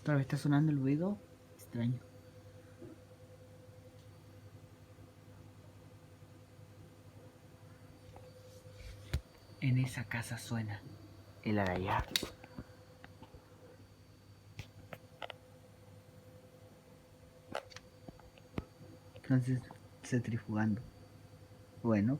Otra vez está sonando el ruido extraño. En esa casa suena el arayá. Entonces, centrifugando. Bueno.